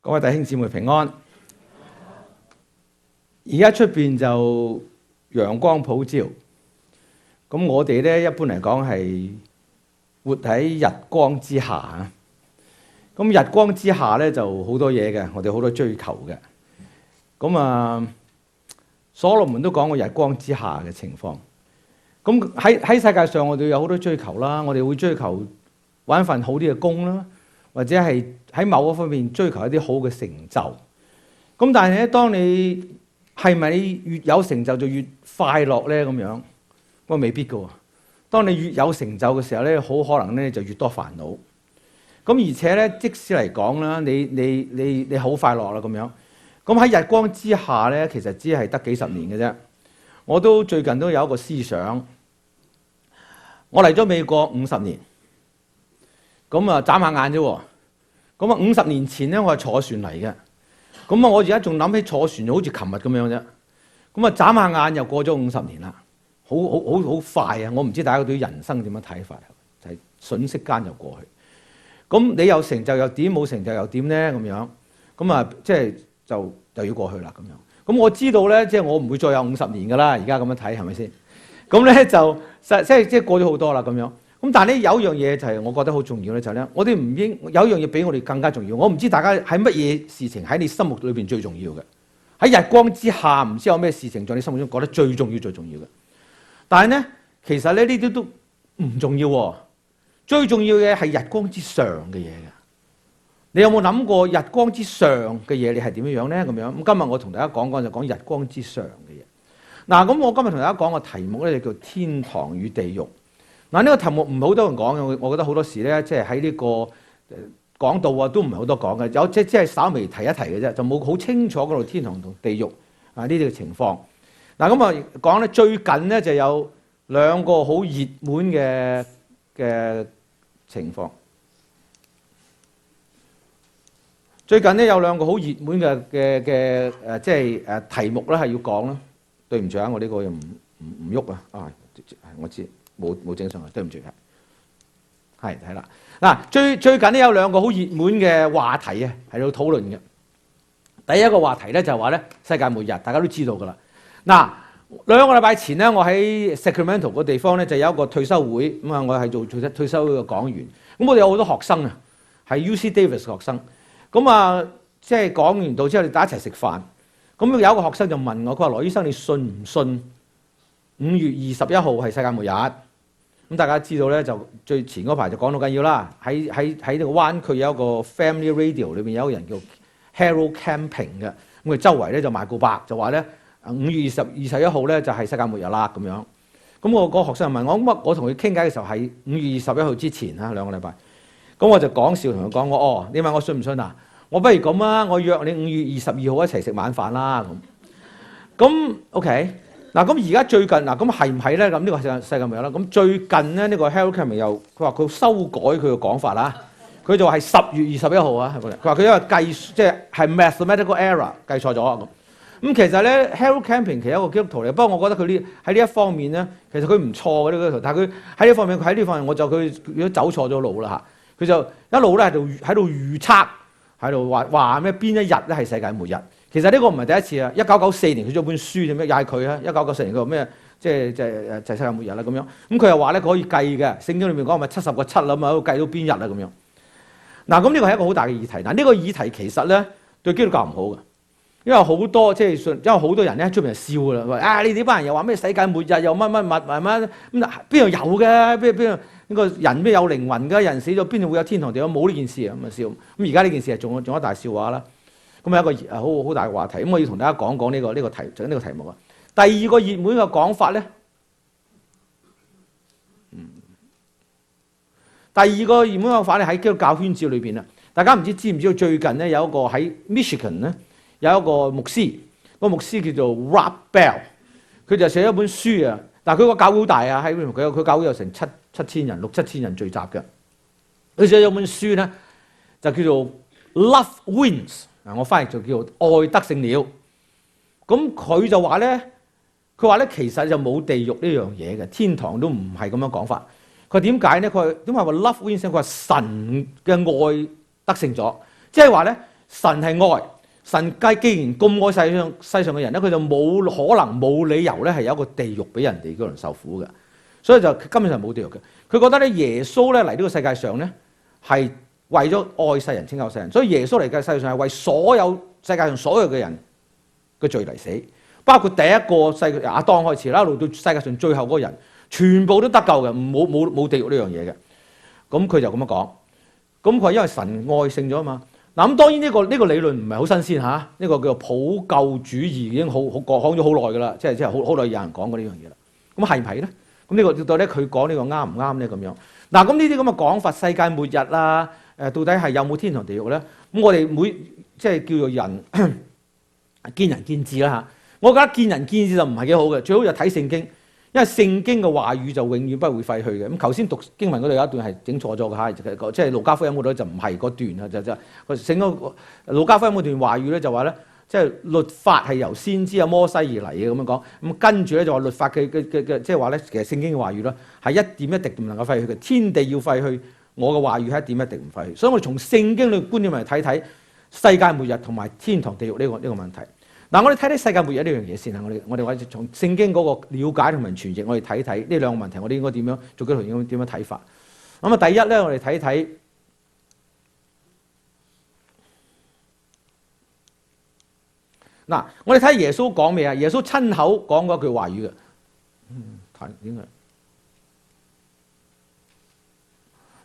各位弟兄姊妹平安。而家出邊就陽光普照，咁我哋咧一般嚟講係活喺日光之下啊。咁日光之下咧就好多嘢嘅，我哋好多追求嘅。咁啊，所羅門都講過日光之下嘅情況。咁喺世界上，我哋有好多追求啦，我哋會追求揾一份好啲嘅工啦，或者係喺某一方面追求一啲好嘅成就。咁但係咧，當你係咪你越有成就就越快樂咧？咁樣，我未必㗎喎。當你越有成就嘅時候咧，好可能咧就越多煩惱。咁而且咧，即使嚟講啦，你好快樂啦咁樣。咁喺日光之下咧，其實只係得幾十年嘅啫。我都最近都有一個思想，我嚟咗美國50年，咁啊眨下眼啫喎。咁啊50年前咧，我係坐船嚟嘅。咁啊，我而家仲諗起坐船就好似琴日咁樣啫。咁啊眨下眼又過咗50年啦，好快啊！我唔知大家對人生點樣睇法，就係瞬息間就過去。咁你有成就又點？冇成就又點咧？咁樣咁啊，即係就要過去啦咁樣。咁我知道咧，即係我唔會再有50年噶啦。而家咁樣睇係咪先？咁咧就即係過咗好多啦咁樣。咁但係咧有一樣嘢就係我覺得好重要咧，就係咧我哋唔應有一樣嘢比我哋更加重要。我唔知大家喺乜嘢事情喺你心目裏邊最重要嘅？喺日光之下，唔知有咩事情在你心目中覺得最重要嘅？但係咧，其實咧呢啲都唔重要喎。最重要嘅係日光之上嘅嘢嘅。你有冇諗過日光之上嘅嘢你係點樣咧？咁樣咁今日我同大家講就講日光之上嘅嘢。嗱，咁我今日同大家講個題目咧就叫天堂與地獄。嗱，呢個題目唔係好多人講嘅，我覺得好多時咧即係喺呢個講道啊都唔係好多講嘅，有即係稍微提一提嘅啫，就冇好清楚嗰度天堂同地獄啊呢啲嘅情況。嗱，咁啊講咧最近咧就有兩個好熱門嘅情況。最近咧有兩個好熱門嘅即係題目咧係要講啦。對唔住啊，我呢個又唔喐啊！我知冇整上去，對唔住係啦。嗱，最近咧有兩個好熱門嘅話題啊，喺度討論嘅。第一個話題咧就係話咧世界末日，大家都知道㗎啦。嗱，兩個禮拜前咧，我喺 Sacramento 個地方咧就有一個退休會，咁啊我係做退休嘅講員。咁我哋有好多學生啊，係 UC Davis 嘅學生。咁啊，即係講完道之後，你大家一齊食飯。咁有一個學生就問我，佢話羅醫生，你信唔信5月21號係世界末日？咁大家知道咧，就最前嗰排就講到緊要啦。喺呢個灣區有一個 Family Radio 裏邊有一個人叫 Harold Camping 嘅，咁佢周圍咧就賣告白，就話咧5月21號咧就係世界末日啦咁樣。咁我個學生就問我，咁我同佢傾偈嘅時候係5月21號之前啊2個禮拜。咁我就講笑同佢講，你問我信唔信啊？我不如咁啊，我約你5月22號一齊食晚飯啦咁 OK 嗱，咁而家最近嗱，咁係唔係咧？咁呢個世界末日啦。咁最近咧，呢個 Harold Camping 又佢話佢修改佢嘅講法啦。佢就話係10月21號啊，佢話佢因為計即係 mathematical error 計錯咗咁。咁其實咧 Harold Camping 其實一個基督徒嚟，不過我覺得佢喺呢一方面咧，其實佢唔錯嘅呢個基督徒，但係佢喺呢方面，我就佢如果走錯咗路啦嚇，佢就一路咧喺度預測。喺度話咩？邊一日咧係世界末日？其實呢個唔係第一次啊！1994年佢做本書點咩？又係佢啊！1994年佢話咩？即係世界末日啦咁樣。咁佢又話咧佢可以計嘅，聖經裏面講咪70個7啦嘛，計到邊日啊咁樣。嗱，咁呢個係一個好大嘅議題。嗱，呢個議題其實咧對基督教唔好嘅，因為好多即係因為好多人咧出面就笑啦，話你哋班人又話咩世界末日又乜咁邊度有嘅？邊度？呢個人邊有靈魂㗎？人死咗邊度會有天堂地獄？冇呢件事啊！咁啊笑。咁而家呢件事係仲一大笑話啦。咁係一個好大嘅話題。咁我要同大家講講呢個題目啊。第二個熱門嘅講法咧，第二個熱門嘅講法咧喺基督教圈子裏邊啊。大家唔知唔知道最近咧有一個喺 Michigan 咧有一個牧師，個牧師叫做 Rob Bell， 佢就寫咗一本書啊。但係佢個教會好大啊，喺佢教會有成7,000人、6,000-7,000人聚集嘅。佢寫咗本書咧，就叫做 Love Wins， 我翻譯就叫做愛得勝了。咁佢就話咧，其實就冇地獄呢樣嘢嘅，天堂都唔係咁樣講法。佢點解咧？佢點解話 Love Wins？ 佢話神嘅愛得勝咗，即係話咧神係愛，神既然咁愛世上嘅人咧，佢就冇可能冇理由咧係有一個地獄俾人哋嗰度受苦嘅，所以就根本上冇地獄嘅。佢覺得咧耶穌咧嚟呢個世界上咧係為咗愛世人拯救世人，所以耶穌嚟嘅世界上係為所有世界上所有嘅人嘅罪嚟死，包括第一個亞當開始啦，一路到世界上最後嗰個人，全部都得救嘅，冇地獄呢樣嘢嘅。咁佢就咁樣講，咁佢話因為神愛聖咗啊嘛。嗱咁當然呢個理論唔係好新鮮嚇，呢個叫做普救主義已經講咗好耐㗎啦，即係好耐有人講過呢樣嘢啦。咁係唔係咧？咁呢個到底佢講呢個啱唔啱咧？咁樣嗱，咁呢啲咁嘅講法，世界末日啦，到底係有冇天堂地獄咧？咁我哋即係叫做人見仁見智啦嚇。我覺得見仁見智就唔係幾好嘅，最好就睇聖經，因為聖經嘅話語就永遠不會廢去嘅。咁頭先讀經文嗰度有一段係整錯咗嘅嚇，即係路加福音嗰度就唔係嗰段啊，就整個路加福音嗰段話語咧就話咧，即係律法係由先知摩西而嚟嘅咁樣講。咁跟住咧就話律法嘅即係話咧，其實聖經嘅話語咧係一點一滴都唔能夠廢去嘅，天地要廢去，我嘅話語係一點一滴唔廢去。所以我哋從聖經嘅觀點嚟睇睇世界末日同埋天堂地獄呢個問題。嗱，我哋睇睇世界末日呢樣嘢先啊！我哋從聖經嗰個了解同埋傳譯，我哋睇睇呢兩個問題，我哋應該點樣做基督徒應該點樣睇法？咁啊，第一咧，我哋睇睇嗱，我哋睇耶穌講咩啊？耶穌親口講嗰句話語嘅，睇點解？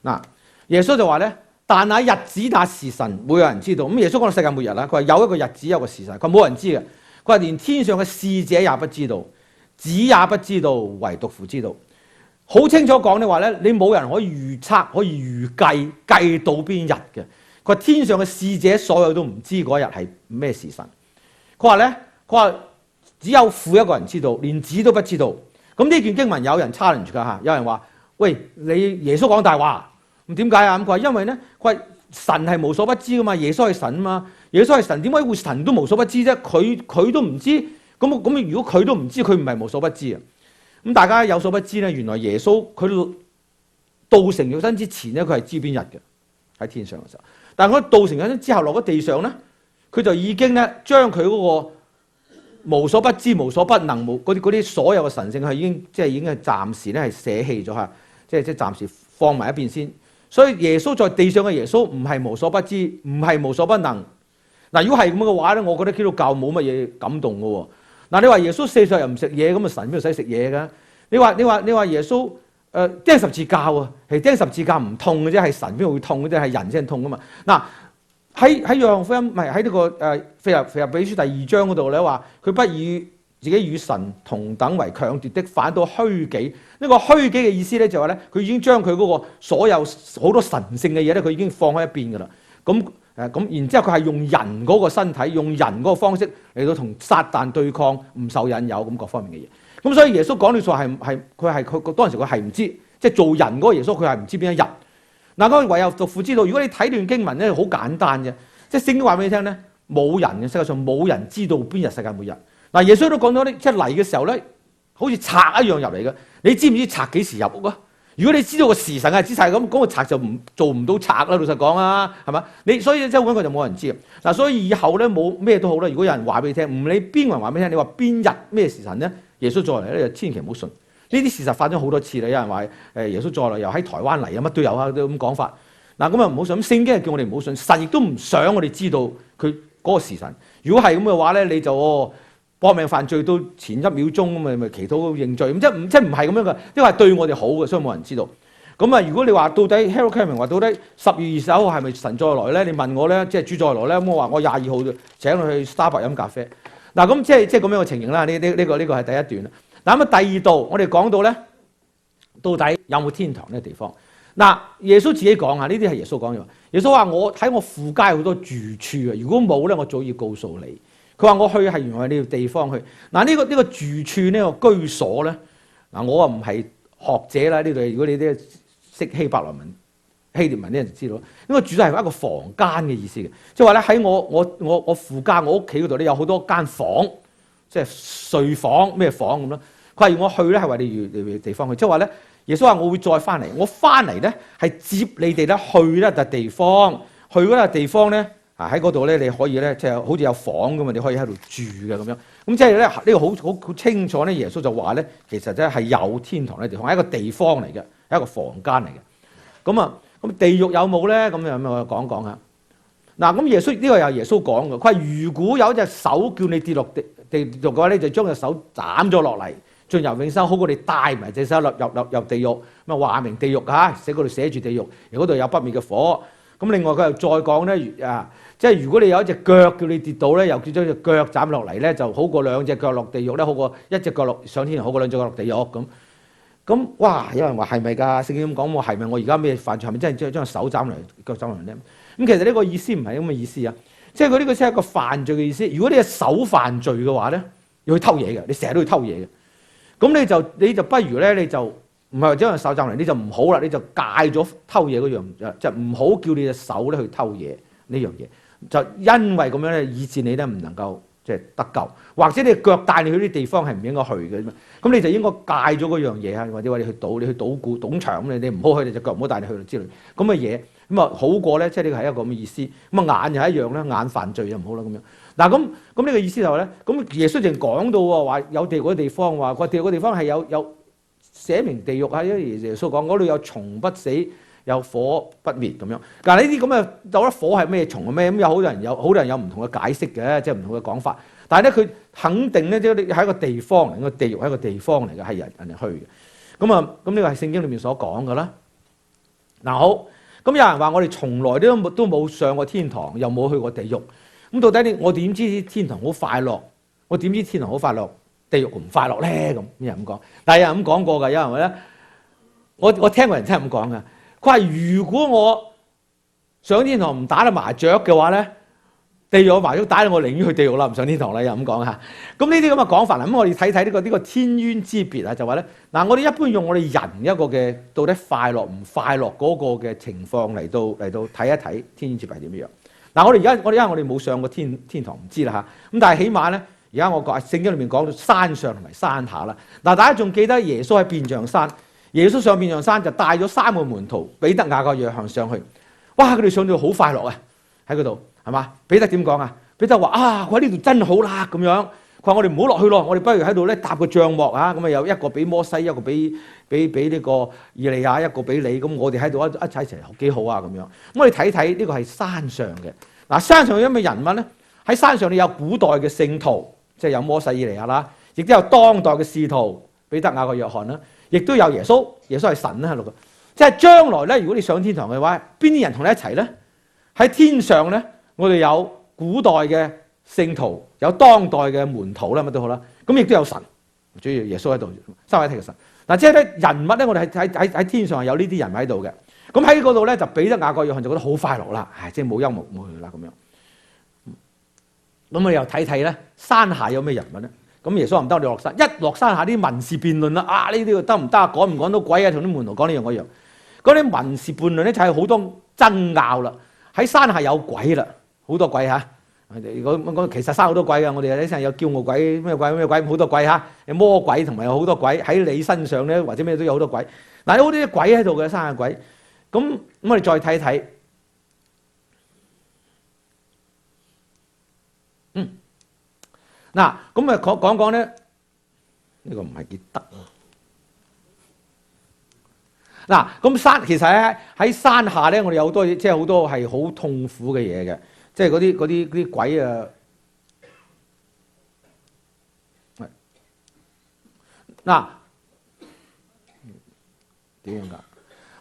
嗱，耶穌就話咧。但那日子那時辰，冇有人知道。咁耶穌講到世界末日啦，佢話有一個日子有一個時辰，佢冇人知嘅。佢話連天上嘅使者也不知道，子也不知道，唯獨父知道。好清楚講嘅話咧，你冇人可以預測，可以預計到邊日嘅。佢話天上嘅使者所有都唔知嗰日係咩時辰。佢話咧，佢話只有父一個人知道，連子都不知道。咁呢段經文有人 challenge 㗎嚇，有人話：喂，你耶穌講大話。咁點解啊？咁佢話因為咧，佢話神係無所不知噶嘛，耶穌係神啊嘛，耶穌係神，點解會神都無所不知啫？佢都唔知，咁如果佢都唔知，佢唔係無所不知啊？咁大家有所不知咧，原來耶穌佢道成肉身之前咧，佢係知邊日嘅喺天上嘅時候，但係佢道成肉身之後落咗地上咧，佢就已經咧將佢嗰個無所不知、無所不能、嗰啲所有嘅神性係已經係暫時咧係捨棄咗嚇，即係暫時放埋一邊先。所以耶穌在地上嘅耶穌唔係無所不知，唔係無所不能。嗱，如果係咁嘅話咧，我覺得基督教冇乜嘢感動嘅喎。嗱，你話耶穌40日唔食嘢，咁啊神邊度使食嘢㗎？你話耶穌釘十字架喎，係釘十字架唔痛嘅啫，係神邊度會痛嘅啫，係人先痛㗎嘛。嗱，喺約翰福音唔係喺呢個腓立比書第2章嗰度咧話，佢不以自己與神同等為強奪的，反倒虛己。呢個虛己嘅意思咧就係咧，佢已經將佢嗰個所有好多神性嘅嘢咧，佢已經放喺一邊㗎啦。咁然之後佢係用人嗰個身體，用人嗰個方式嚟到同撒旦對抗，唔受引誘咁各方面嘅嘢。咁所以耶穌講呢句話佢當時佢係唔知，即係做人嗰個耶穌佢係唔知邊一日。嗱，咁唯有獨父知道。如果你睇段經文咧，好簡單嘅，即係聖經話俾你聽咧，冇人嘅世界上冇人知道邊日世界末日。嗱，耶穌都講咗咧，即係嚟嘅時候咧，好似賊一樣入嚟嘅。你知唔知賊幾時入屋啊？如果你知道個時辰係知晒咁，嗰個賊就做唔到賊啦。老實講啊，係嘛？所以即係嗰個就冇人知。嗱，所以以後咧冇咩都好啦。如果有人話俾你聽，唔理邊個人話俾你聽，你話邊日咩時辰咧，耶穌再嚟咧，就千祈唔好信。呢啲事實發生好多次啦。有人話耶穌再嚟又喺台灣嚟啊，乜都有啊，都咁講法。嗱，咁啊唔好信。咁聖經係叫我哋唔好信，神亦都唔想我哋知道佢嗰個時辰。如果係咁嘅話咧，你就搏命犯罪到前1秒鐘咁咪祈禱認罪，咁即係唔係咁樣嘅，因為係對我哋好嘅，所以冇人知道。咁啊，如果你話到底 Harold Cameron 話到底10月21號係咪神再來咧？你問我咧，即係主再來咧，咁我話我22號請佢去 Starbucks 飲咖啡。嗱，咁即係咁樣嘅情形啦。呢個係第一段啦。嗱，咁啊第二度我哋講到咧，到底有冇天堂呢個地方？嗱，耶穌自己講啊，呢啲係耶穌講嘅。耶穌話我喺我父家好多住處啊，如果冇咧，我早已告訴你。佢話我去係原來呢個地方去。嗱，呢個住處呢個居所咧，嗱，我啊唔係學者啦，呢度如果你啲識希伯來文、希臘文啲人就知道，呢個住所係一個房間嘅意思嘅，即係話咧喺我父家我屋企嗰度咧有好多間房，即係睡房咩房咁咯。佢話要我去咧係為你地方去，即係話咧耶穌話我會再翻嚟，我翻嚟咧係接你哋咧去一笪地方，去嗰笪地方咧喺嗰度咧，你可以咧即係好似有房咁嘛，你可以喺度住嘅咁樣。咁即係咧呢個好清楚咧，耶穌就話咧，其實咧係有天堂嘅地方，係一個地方嚟嘅，係一個房間嚟嘅。咁地獄有冇咧？咁樣我講講下。嗱，咁耶穌呢個又係耶穌講嘅，佢話如果有一隻手叫你跌落地獄嘅話咧，就將隻手斬咗落嚟，進入永生，好過你帶埋隻手入地獄。咁啊話明地獄嚇，嗰度寫住地獄，而嗰度有不滅嘅火。咁另外佢又再講咧，即係如果你有一隻腳叫你跌倒咧，又叫將隻腳斬落嚟咧，就好過兩隻腳落地獄咧，好過一隻腳落上天堂，好過兩隻腳落地獄咁。咁哇！有人話係咪㗎？聖經咁講，我係咪我而家咩犯罪？係咪真係將手斬落嚟、腳斬落嚟咧？咁其實呢個意思唔係咁嘅意思啊！即係佢呢個先係一個犯罪嘅意思。如果你係手犯罪嘅話咧，要去偷嘢嘅，你成日都要偷嘢嘅。咁你就不如咧，你就唔係話將隻手斬落嚟，你就唔好啦，你就戒咗偷嘢嗰樣，就唔好叫你隻手咧去偷嘢呢樣嘢。就因為咁樣咧，以致你咧唔能夠即係得救，或者你腳帶你去啲地方係唔應該去嘅嘛。咁你就應該戒咗嗰樣嘢啊，或者話你去賭股、賭場咁，你唔好去，你隻腳唔好帶你去之類咁嘅嘢。咁啊好過咧，即係呢個係一個咁嘅意思。咁啊眼又一樣啦，眼犯罪就唔好啦咁樣。嗱咁呢個意思就係咧，咁耶穌淨講到喎話有地獄嘅地方，話個地獄嘅地方係有寫明地獄啊，因為耶穌講嗰度有蟲不死，有火不滅咁樣。但係呢啲咁嘅有得火係咩蟲啊咩？咁有好多人有唔同嘅解釋嘅，即係唔同嘅講法。但係咧佢肯定咧，即係係一個地方嚟，個地獄係一個地方嚟嘅，係人哋去嘅。咁呢個係聖經裏面所講嘅啦。嗱好，咁有人話我哋從來都冇上過天堂，又冇去過地獄。咁到底我點知天堂好快樂？我點知天堂好快樂，地獄唔快樂咧？咁有人咁講，但係有人咁講過㗎。有人話咧，我聽過人真係咁講㗎。佢話如果我上天堂唔打得麻雀嘅話咧，地獄麻雀打到我寧願去地獄啦，唔上天堂啦。又咁講嚇。咁呢啲咁嘅講法啦，咁我哋睇睇呢個天淵之別啊，就話咧嗱，我哋一般用我哋人一個嘅到底快樂唔快樂嗰個嘅情況嚟到睇一睇天淵之別係點樣。嗱，我哋而家冇上過天堂，唔知啦嚇。咁但係起碼咧，而家我講聖經裏面講到山上同埋山下啦。嗱，大家仲記得耶穌喺變像山，耶穌上變像山就帶咗3個門徒彼得、雅各、約翰上去。哇！佢哋上到好快樂啊，喺嗰度係嘛？彼得點講啊？彼得話啊，佢喺呢度真好啦咁樣。佢話我哋唔好落去咯，我哋不如喺度咧搭個帳幕啊。咁啊有一個俾摩西，一個俾呢個以利亞，一個俾你。咁我哋喺度一齊幾好啊咁樣。咁我哋睇睇呢個係山上嘅。嗱，山上有咩人物咧？喺山上你有古代嘅聖徒，即係有摩西、以利亞啦，亦都有當代嘅使徒彼得、雅各、約翰啦，亦都有耶穌。耶穌係神啦喺度嘅。即係將來咧，如果你上天堂嘅話，邊啲人同你一齊咧？喺天上咧，我哋有古代嘅聖徒，有當代嘅門徒啦，乜都好啦。咁亦都有神，主要耶穌喺度，三位一體嘅神。嗱，即係咧人物咧，我哋喺天上係有呢啲人喺度嘅。咁喺嗰度咧，就彼得、雅各、約翰就覺得好快樂啦，即係冇憂無慮啦咁樣。咁我哋又睇睇咧，山下有咩人物咧？咁耶穌話唔得，我哋落山。一落山下啲民事辯論啦，呢啲得唔得？趕唔趕到鬼啊？同啲門徒講呢樣嗰樣。嗰啲民事辯論咧就係好多爭拗啦。喺山下有鬼啦，好多鬼嚇。其實山好多鬼嘅，我哋喺山有驕傲鬼、咩鬼，好多鬼嚇。有魔鬼同埋有好多鬼喺你身上咧，或者咩都有好多鬼。嗱，有好多啲鬼喺度嘅，山下鬼。咁我哋再睇睇。嗱，咁啊講講咧，呢個唔係幾得。嗱，咁其實喺山下咧，我哋有好多即係好多係好痛苦嘅嘢嘅，即係嗰啲鬼啊。嗱，點樣㗎？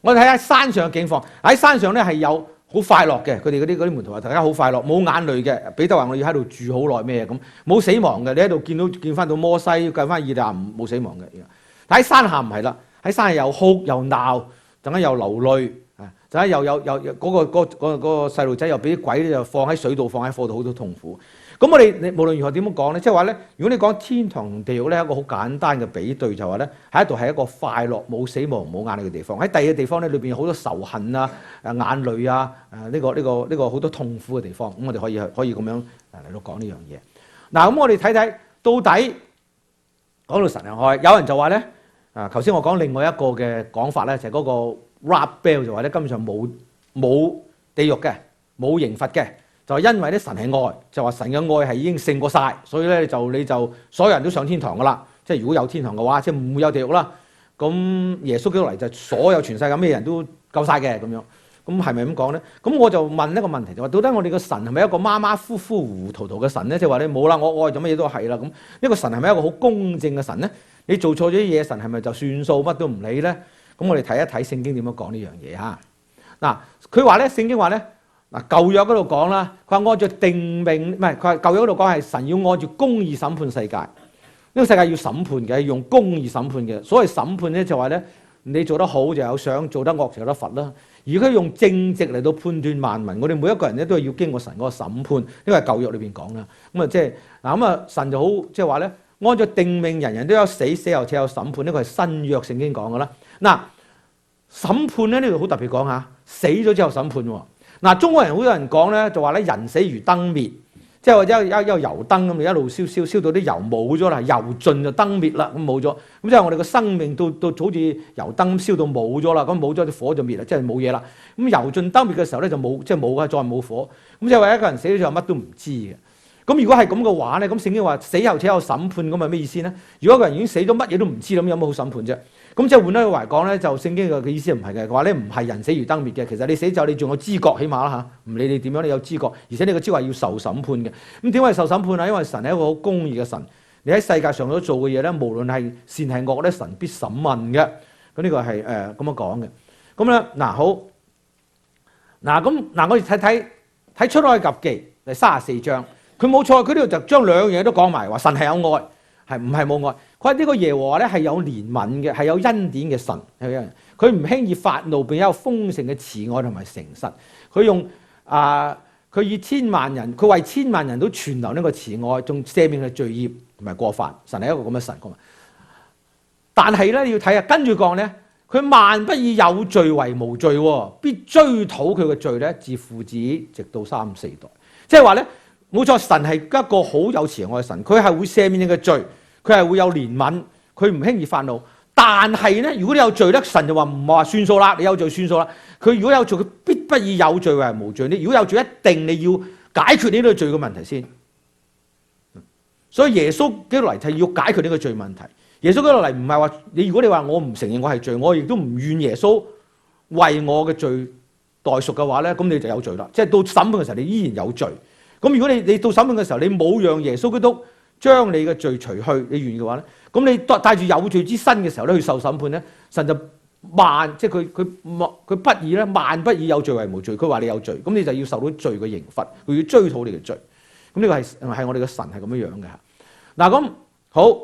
我哋睇下山上嘅境況。喺山上咧係有好快樂嘅，佢哋嗰啲門徒話大家好快樂，冇眼淚嘅。彼得話我要喺度住好耐咩咁，冇死亡嘅。你喺度見翻到摩西，見翻以利亞冇死亡嘅。但喺山下唔係啦。喺山下又哭又鬧，陣間又流淚，陣間又有嗰個細路仔又俾啲鬼咧就放喺水度，放喺火度，好多痛苦。咁我哋無論如何點樣講咧，即係話咧，如果你講天堂同地獄咧，一個好簡單嘅比對就話咧，喺度係一個快樂、冇死亡、冇眼淚嘅地方。喺第二個地方咧，裏邊有好多仇恨啊、眼淚啊、呢個好多痛苦嘅地方。咁我哋可以咁樣嚟到講呢樣嘢。嗱，咁我哋睇睇到底講到神係愛，有人就話咧。頭先我講另外一個嘅講法咧，就係嗰個 Rab Bell 就話咧，根本上冇地獄嘅，冇刑罰嘅，就係因為咧神係愛，就話神嘅愛係已經勝過晒，所以咧你就所有人都上天堂噶啦。即係如果有天堂嘅話，即係唔會有地獄啦。咁耶穌基督嚟就所有全世界咩人都救晒嘅咁樣。咁係咪咁講咧？咁我就問一個問題，就話到底我哋個神係咪一個馬馬虎虎、糊糊塗塗嘅神咧？即係話你冇啦，我愛就乜嘢都係啦。咁呢個神係咪一個好公正嘅神咧？你做錯咗啲嘢，神係咪就算數乜都唔理咧？咁我哋睇一睇聖經點樣講呢樣嘢嚇。嗱，佢話咧，聖經話咧，嗱舊約嗰度講啦，佢話按照定命，唔係佢話舊約嗰度講係神要按照公義審判世界。呢個世界要審判嘅，係用公義審判嘅。所謂審判咧，就話咧，你做得好就有賞，做得惡就有得罰啦。而佢用正直嚟到判斷萬民，我哋每一個人咧都係要經過神嗰個審判。呢個係舊約裏邊講啦。咁啊，即係嗱咁啊，神就好即係話咧，按照定命，人人都有死，死後且有審判。呢個係新約聖經講嘅啦。嗱，審判咧呢度好特別講下，死咗之後審判喎。嗱，中國人好多人講咧，就話咧人死如燈滅。即係或者一個油燈咁，你一路燒到啲油冇咗啦，油盡就燈滅啦，咁冇咗。咁即係我哋個生命到好似油燈燒到冇咗啦，咁冇咗啲火就滅啦，即係冇嘢啦。咁油盡燈滅嘅時候咧就冇，即係冇啊，再冇火。咁即係話一個人死咗之後乜都唔知嘅。咁如果係咁嘅話咧，咁聖經話死後且有審判，咁係咩意思咧？如果一個人已經死咗，乜嘢都唔知，咁有冇好審判啫？咁即係換一句話講咧，就聖經嘅意思唔係嘅，話咧唔係人死如燈滅嘅。其實你死就你仲有知覺，起碼啦嚇，唔理你點樣，你有知覺，而且你個知覺係要受審判嘅。咁點解係受審判啊？因為神係一個好公義嘅神，你喺世界上所做嘅嘢咧，無論係善係惡咧，神必審問嘅。咁呢個係咁樣講嘅。咁咧嗱好，嗱我哋睇出埃及記第34章，佢冇錯，佢呢度就將兩樣嘢都講埋，話神係有愛，係唔係冇愛？佢話呢個耶和華咧係有憐憫嘅，係有恩典嘅神。佢唔輕易發怒，並有豐盛嘅慈愛同埋誠實。佢用佢以千萬人，佢為千萬人都存留呢個慈愛，仲赦免佢罪孽同埋過犯。神係一個咁嘅神。但係咧，你要睇下跟住講咧，佢萬不以有罪為無罪，必追討佢嘅罪咧，自父子直到3、4代。即係話咧，冇錯，神係一個好有慈愛嘅神，佢係會赦免你嘅罪。佢係會有憐憫，佢唔輕易發怒。但係咧，如果你有罪咧，神就話唔話算數啦，你有罪算數啦。佢如果有罪，佢必不以有罪為無罪。你如果有罪，一定你要解決呢個罪嘅問題先。所以耶穌基督嚟係要解決呢個罪問題。耶穌基督嚟唔係話你，如果你話我唔承認我係罪，我亦都唔願耶穌為我嘅罪代贖嘅話咧，咁你就有罪啦。即係到審判嘅時候，你依然有罪。咁如果你到審判嘅時候，你冇讓耶穌基督將你嘅罪除去，你願意嘅話咧，咁你帶住有罪之身嘅時候咧去受審判咧，神就即係佢不以咧，萬不以有罪為無罪。佢話你有罪，咁你就要受到罪嘅刑罰，佢要追討你嘅罪。咁呢個係我哋嘅神係咁樣樣嘅嚇。嗱咁好，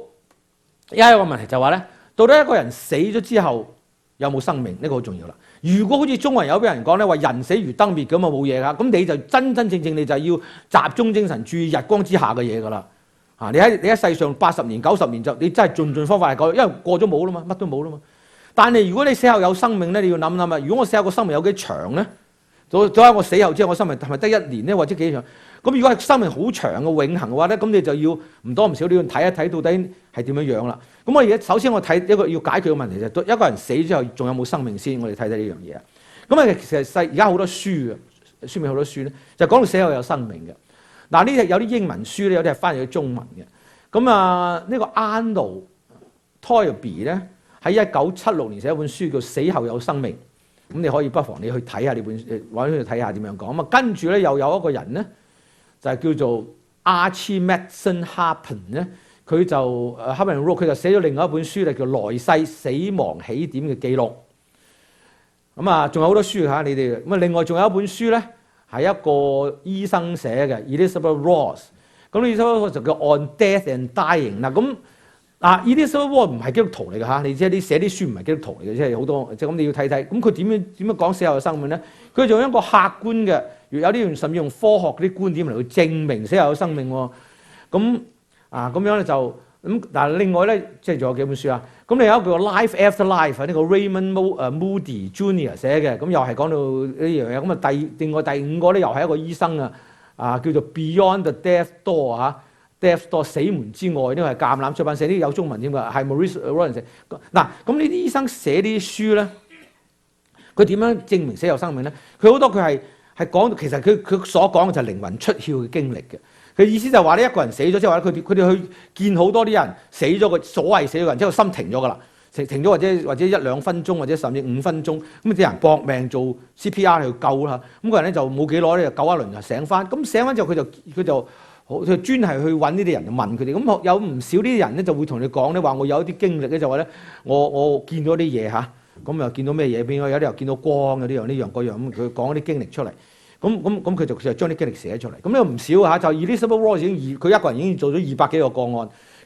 而家有個問題就話咧，到底一個人死咗之後有冇生命？呢個好重要啦。如果好似中國人有俾人講咧，話人死如燈滅咁啊冇嘢㗎，咁你就真正你就要集中精神注意日光之下嘅嘢㗎啦。你喺世上80年90年就你真係盡方法嚟改，因為過咗冇啦嘛，乜都冇啦嘛。但係如果你死後有生命咧，你要諗諗啊。如果我死後個生命有幾長咧？到喺我死後之後，我生命係咪得1年咧，或者幾長？咁如果係生命好長嘅永恆嘅話咧，咁你就要唔多唔少你要睇一睇到底係點樣樣啦。咁我而家首先我睇一個要解決嘅問題就係一個人死之後仲有冇生命先，我哋睇睇呢樣嘢啊。咁啊，其實而家好多書嘅書面好多書咧，就講到死後有生命嘅。嗱，呢有啲英文書咧，有啲係翻譯咗中文嘅。咁啊，呢個 Arnold Toynbee 咧喺1976年寫一本書叫《死後有生命》。咁你可以不妨你去睇下呢本書，揾去睇下點樣講。咁啊，跟住咧又有一個人咧，就係叫做 Archie Matheson Harpen 咧，佢就Harpen Road，佢就寫咗另外一本書咧，叫《來世死亡起點嘅記錄》。咁啊，仲有好多書嚇你哋。咁啊，另外仲有一本書咧，係一個醫生寫嘅 Elizabeth Ross。咁呢本書就叫 On Death and Dying。嗱咁Elizabeth Ross 唔係基督徒嚟嘅嚇，你即係啲寫啲書唔係基督徒嚟嘅，即係好多即係咁你要睇睇。咁佢點樣講死後嘅生命咧？佢仲用一個客觀嘅，有啲甚至用科學啲觀點嚟去證明死後嘅生命喎。咁樣咧就咁。嗱另外咧，即係仲有幾本書啊？咁你有一個 Life After Life 呢個 Raymond Moody Jr. 寫嘅，咁又係講到呢樣嘢。咁啊另外第5個咧又係一個醫生叫做 Beyond the Death Door Death Door 死門之外，呢個係橄欖出版社，呢個有中文添㗎，係 Maurice Rollins 寫。嗱咁呢啲醫生寫呢啲書咧，佢點樣證明死後生命咧？佢好多佢係講到其實佢所講嘅就係靈魂出竅嘅經歷嘅。佢意思就係話呢，一個人死咗，即係話佢哋去見好多啲人死咗嘅所謂死咗嘅人，即係個心停咗㗎啦，停咗或者1-2分鐘，或者甚至5分鐘，咁啲人搏命做 CPR 去救啦。咁個人咧就冇幾耐咧就救一輪就醒翻。咁醒翻之後佢就專係去揾呢啲人就問佢哋。咁有唔少呢啲人咧就會同你講咧話，我有一啲經歷咧就話咧我見到啲嘢嚇，咁又見到咩嘢？邊有啲又見到光，有啲又呢樣嗰樣咁，佢講啲經歷出嚟。咁佢就將啲經歷寫出嚟。咁呢個唔少嚇，就 Elizabeth Ross 已經佢一個人已經做咗200幾個個案。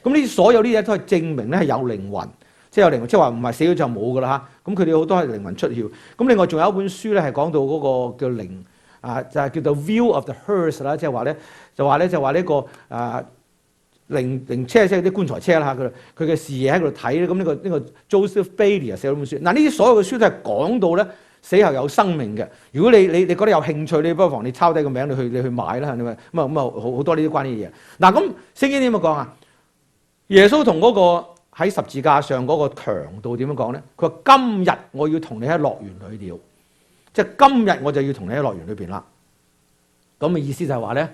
咁呢啲所有啲嘢都係證明咧係有靈魂，即係有靈魂，即係話唔係死咗就冇㗎啦嚇。咁佢哋好多係靈魂出竅。咁另外仲有一本書咧係講到嗰個叫靈就係叫做 View of the Hearse 啦，即係話呢個靈車即係啲棺材車啦嚇，佢嘅視野喺度睇咧。咁呢個 Joseph Bailey 寫咗本書。嗱呢啲所有嘅書都係講到咧死後有生命嘅。如果你覺得有興趣，你不妨你抄低個名，你去買啦，係咪？咁啊好多呢啲關於嘢。嗱咁聖經點樣講啊？耶穌同嗰個喺十字架上嗰個強盜點樣講咧？佢話今日我要同你喺樂園裏了，即係今日我就要同你喺樂園裏邊啦。咁嘅意思就係話咧，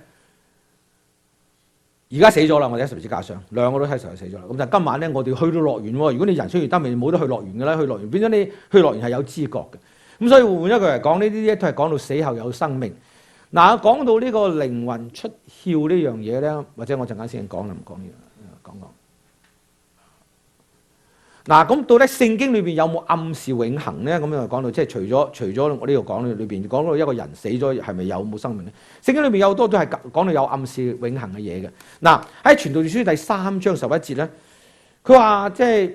而家死咗啦，我哋喺十字架上，兩個都喺時候死咗啦。咁但係今晚咧，我哋去到樂園喎。如果你人生如燈，咪冇得去樂園嘅啦。去樂園變咗你去樂園係有知覺嘅。咁所以換一句嚟講，呢啲都係講到死後有生命。嗱，講到呢個靈魂出竅呢樣嘢咧，或者我陣間先講啦，唔講呢樣，講。嗱，咁到底聖經裏邊有冇暗示永恆咧？咁樣講到即係除咗我呢度講裏邊講到一個人死咗係咪有冇生命咧？聖經裏邊有好多都係講到有暗示永恆嘅嘢嘅。嗱，喺傳道書第3章11節咧，佢話即係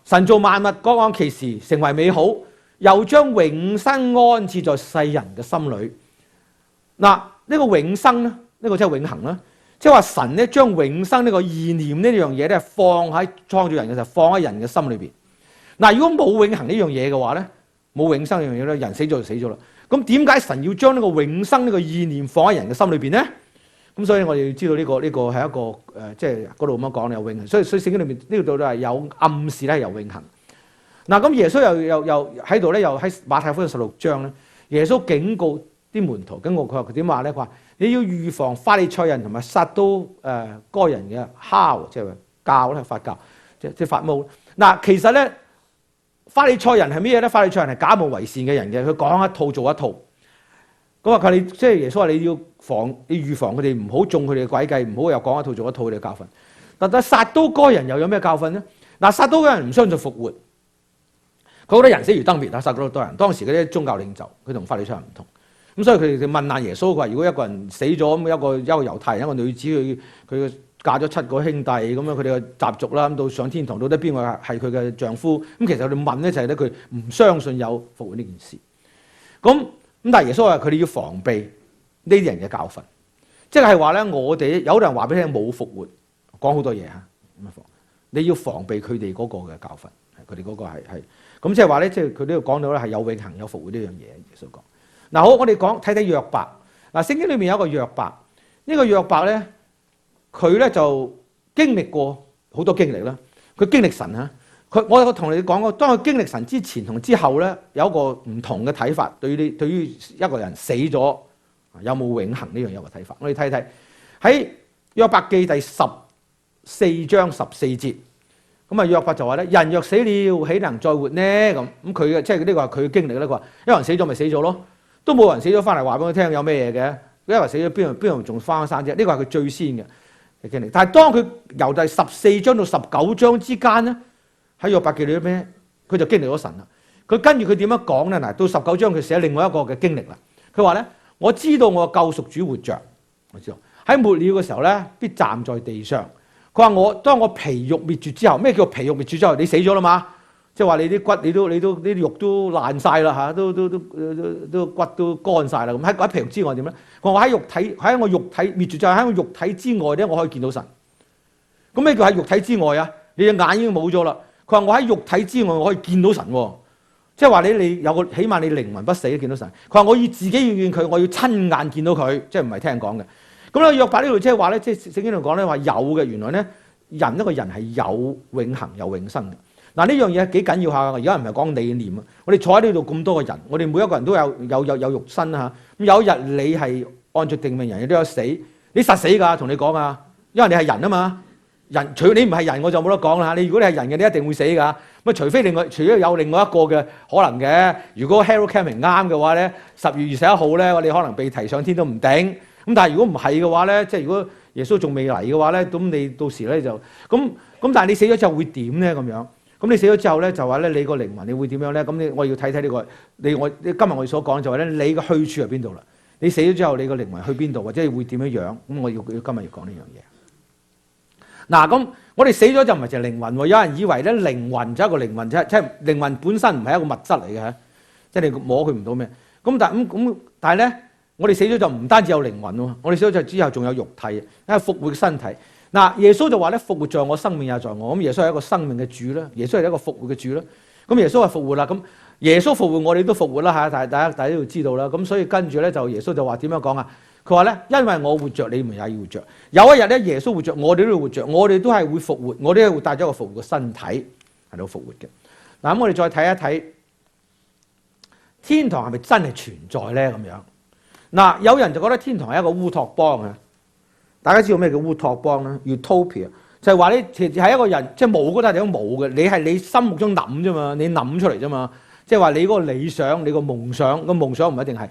神造萬物各按其時成為美好，又將永生安置在世人嘅心裏。嗱，呢個永生咧，呢個即係永恆啦。即係話神咧將永生呢個意念呢樣嘢咧放喺創造人嘅時候，放喺人嘅心裏邊。嗱，如果冇永恆呢樣嘢嘅話咧，冇永生呢樣嘢咧，人死咗就死咗啦。咁點解神要將呢個永生呢個意念放喺人嘅心裏邊咧？咁所以我哋要知道呢個係一個即係嗰度咁樣講有永恆。所以聖經裏面呢度都係有暗示咧，有永恆。嗱，咁耶穌又喺度咧，又喺馬太福音16章咧，耶穌警告啲門徒，警告佢點話咧？佢話你要預防法利賽人同埋撒都該人嘅酵，即係教咧發教，即係發毛。嗱，其實咧法利賽人係咩嘢咧？法利賽人係假冒為善嘅人嘅，佢講一套做一套。咁話佢哋即係耶穌話你要預防佢哋唔好中佢哋嘅詭計，唔好又講一套做一套佢哋嘅教訓。但撒都該人又有咩教訓咧？嗱，撒都該人唔相信復活，佢覺得人死如燈滅，撒都該人當時嗰啲宗教領袖，佢同法利賽人唔同。咁所以佢哋問下耶穌，佢話如果一個人死咗，咁一個猶太人一個女子，佢嫁咗7個兄弟，咁樣佢哋嘅習俗啦，咁到上天堂到底邊個係佢嘅丈夫？咁其實佢哋問咧就係咧佢唔相信有復活呢件事。咁但係耶穌話佢哋要防備呢啲人嘅教訓，即係話咧我哋有人話俾你聽冇復活，講好多嘢嚇，你要防備佢哋嗰個嘅教訓，佢哋嗰個係咁即係話咧，即係佢呢度講到咧係有永恆有復活呢樣嘢，耶穌講。嗱，好，我哋睇睇約伯。嗱，聖經裏面有一個約伯，呢個約伯咧，佢咧就經歷過好多經歷啦。佢經歷神嚇，我同你講過，當佢經歷神之前同之後咧，有一個唔同嘅睇法。對於一個人死咗有冇永恆呢樣有個睇法。我哋睇睇喺約伯記第14章14節。咁啊，約伯就話咧：人若死了，豈能再活呢？咁佢嘅即係呢個係佢嘅經歷咧。佢話：一個人死咗咪死咗咯。都冇人死咗翻嚟話俾我聽有咩嘢嘅，因為死咗邊度仲翻生啫？呢個係佢最先嘅經歷。但係當佢由第14章到19章之間咧，喺約伯記裏邊，佢就經歷咗神啦。佢跟住佢點樣講咧？嗱，到19章佢寫另外一個嘅經歷啦。佢話咧：我知道我救贖主活着，我知道喺末了嘅時候咧，必站在地上。佢話當我皮肉滅絕之後，咩叫皮肉滅絕之後？你死咗啦嘛？即係話你啲骨你都啲肉都爛晒啦嚇，都骨都乾晒啦。咁喺皮肉之外點咧？我喺我肉體滅絕，就係喺我肉體之外咧，我可以見到神。咁咩叫喺肉體之外啊？你隻眼已經冇咗啦。佢話我喺肉體之外，我可以見到神喎。即係話你有個起碼你靈魂不死都見到神。佢話我要自己要見佢，我要親眼見到佢，即係唔係聽講嘅。咁咧約伯呢度即係話咧，即係聖經度講咧話有嘅，原來咧一個人係有永恆有永生嘅。嗱，呢樣嘢幾緊要下㗎。而家唔係講理念啊，我哋坐喺呢度咁多個人，我哋每一個人都有肉身啊。咁有一日你係按照定命人，亦都有死，你實死㗎，同你講啊，因為你係人啊嘛。人除你唔係人，我就冇得講啦。你如果你係人嘅，你一定會死㗎。咁除非除咗有另外一個嘅可能嘅。如果 Harold Camping 啱嘅話咧，10月21號咧，我哋可能被提上天都唔定。咁但係如果唔係嘅話咧，即係如果耶穌仲未嚟嘅話咧，咁你到時咧就咁。但係你死咗之後會點咧？咁樣咁你死咗之後咧，就話咧你個靈魂你會點樣咧？咁我要睇睇呢個今日我哋所講就話咧，你嘅去處係邊度啦？你死咗之後，你個靈魂去邊度，或者會點樣樣？咁我今日要講呢樣嘢。嗱，咁我哋死咗就唔係淨係靈魂喎。有人以為咧靈魂就係一個靈魂，即係靈魂本身唔係一個物質嚟嘅，即係你摸佢唔到咩。但係咧，我哋死咗就唔單止有靈魂喎，我哋死咗之後仲有肉體，一個復活嘅身體。嗱，耶穌就話咧復活在我，生命也在我。咁耶穌係一個生命嘅主啦，耶穌係一個復活嘅主啦。咁耶穌係復活啦，咁耶穌復活，我哋都復活啦嚇。大家都要知道啦。咁所以跟住咧就耶穌就話點樣講啊？佢話咧，因為我活着，你們也要活着。有一日咧，耶穌活着，我哋都要活着，我哋都係會復活，我哋係會帶咗個復活嘅身體喺度復活嘅。嗱，咁我哋再睇一睇天堂係咪真係存在咧？咁樣嗱，有人就覺得天堂係一個烏托邦啊。大家知道咩叫烏托邦咧？Utopia 就係話咧，其實係一個人即係冇嗰笪地方冇嘅，你係你心目中諗啫嘛，你諗出嚟啫嘛。即係話你嗰個理想，你個夢想，個夢想唔一定係。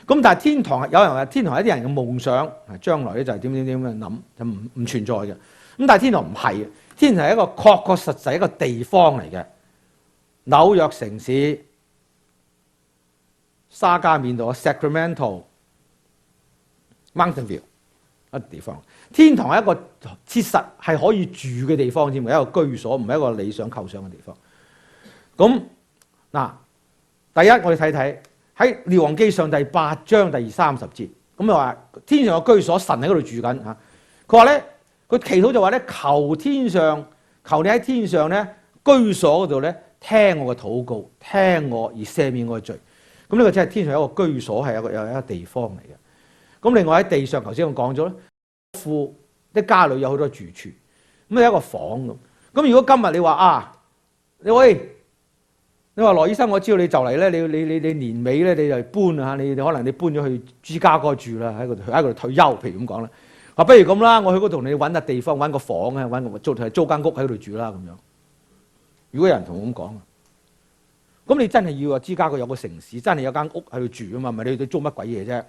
咁但係天堂，有人話天堂係一啲人嘅夢想，將來咧就係點咁諗，就唔存在嘅。咁但係天堂唔係嘅，天堂係一個確確實實一個地方嚟嘅。紐約城市、沙加緬度、Sacramento、Mountain View 一個地方。天堂係一個切實係可以住嘅地方添，係一個居所，唔係一個理想構想嘅地方。咁嗱，第一我哋睇睇。喺列王記上第8章第30節，咁就話天上有居所，神喺嗰度住緊嚇。佢話咧，佢祈禱就話咧，求天上，求你喺天上咧居所嗰度咧聽我嘅禱告，聽我而赦免我嘅罪。咁呢個即係天上有一個居所，係有一個地方嚟嘅。咁另外喺地上，頭先我講咗咧，富啲家裏有好多住處，咁有一個房咁。咁如果今日你話啊，你話羅醫生，我知道你就嚟咧，你年尾咧你就搬啊，你可能你搬咗去芝加哥住啦，喺嗰度退休，譬如咁講啦。話不如咁啦，我去嗰度你揾笪地方，揾個房啊，租間屋喺度住啦咁樣。如果有人同我咁講，咁你真係要話芝加哥有個城市，真係有間屋喺度住啊嘛，唔係你租乜鬼嘢啫？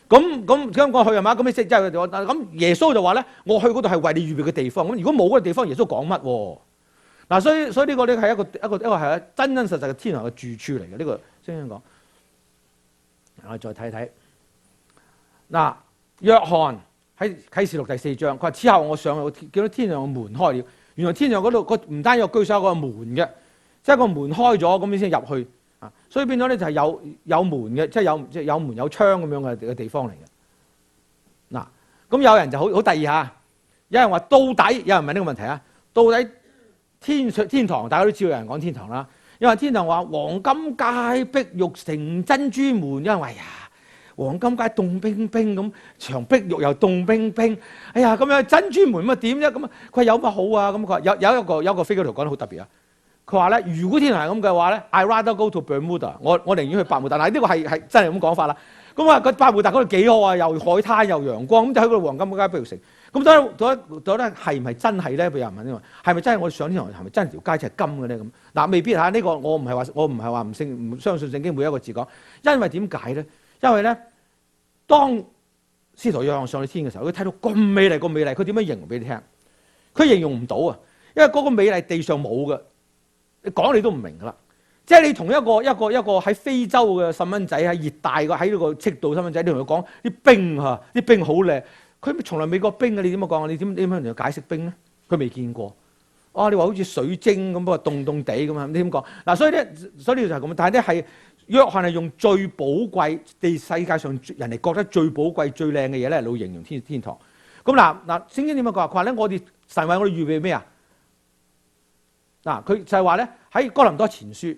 咁香港去係嘛？咁你即係咁耶穌就話咧，我去嗰度係為你預備嘅地方。咁如果冇嗰個地方，耶穌講乜喎？嗱，所以呢個咧係一個係真真實實嘅天堂嘅住處嚟嘅。呢個聖經講，我哋再睇睇嗱，約翰喺啟示錄第4章，佢話：此後我上去見到天上嘅門開了，原來天上嗰度唔單有居所有個門嘅，即係個門開咗咁你先入去啊。所以變咗咧就係有門嘅，即係有門有窗咁樣嘅地方嚟嘅。嗱，咁有人就好得意嚇，有人話到底，有人問呢個問題啊，到底？天堂大家都知道有人講天堂啦，因為天堂話黃金街碧玉成珍珠門，因為話呀黃金街凍冰冰咁，牆碧玉又凍冰冰，哎呀咁樣珍珠門咁啊點啫？咁啊佢話有乜好啊？咁佢話有一個飛機圖講得好特別啊，佢話咧如果天堂係咁嘅話咧 ，I rather go to Bermuda， 我寧願去百慕達。嗱呢個係真係咁講法啦。咁啊個百慕達嗰度幾好啊，又海灘又陽光，咁就喺嗰度黃金街碧玉城。咁到底係唔係真係咧？俾人問呢個係咪真係我上天堂係咪真係條街就係金嘅咧？咁嗱未必嚇，呢個我唔係話唔相信聖經每一個字講，因為點解咧？因為咧當使徒約翰上去天嘅時候，佢睇到咁美麗咁美麗，佢點樣形容俾你聽？佢形容唔到啊，因為嗰個美麗地上冇嘅，你講你都唔明噶啦。即係你同一個喺非洲嘅細蚊仔喺熱帶喺呢個赤道細蚊仔，你同佢講啲冰嚇，啲冰好靚。佢從來未過冰嘅，你點樣講？你點樣同佢解釋冰咧？佢未見過。你話好似水晶咁，不過凍凍地咁啊？你點講？嗱，所以呢就係咁。但係咧係約翰係用最寶貴地世界上人哋覺得最寶貴、最靚嘅嘢咧嚟形容天堂。咁嗱，聖經點樣講？佢話咧，我哋神為我哋預備咩啊？嗱，佢就係話咧喺哥林多前書。